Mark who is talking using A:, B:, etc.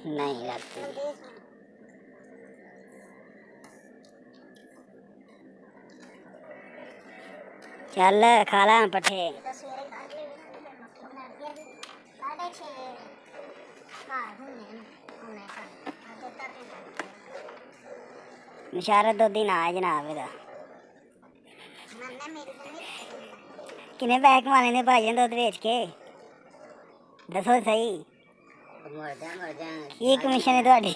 A: नहीं लगती। चल खा ला पट्ठे। मुशारत 2 दिन आया जनाब एदा किन्ने पैसे कमाने ने भाईजान दुद्ध बेच के दसो सही की कमीशन है तुहाडी?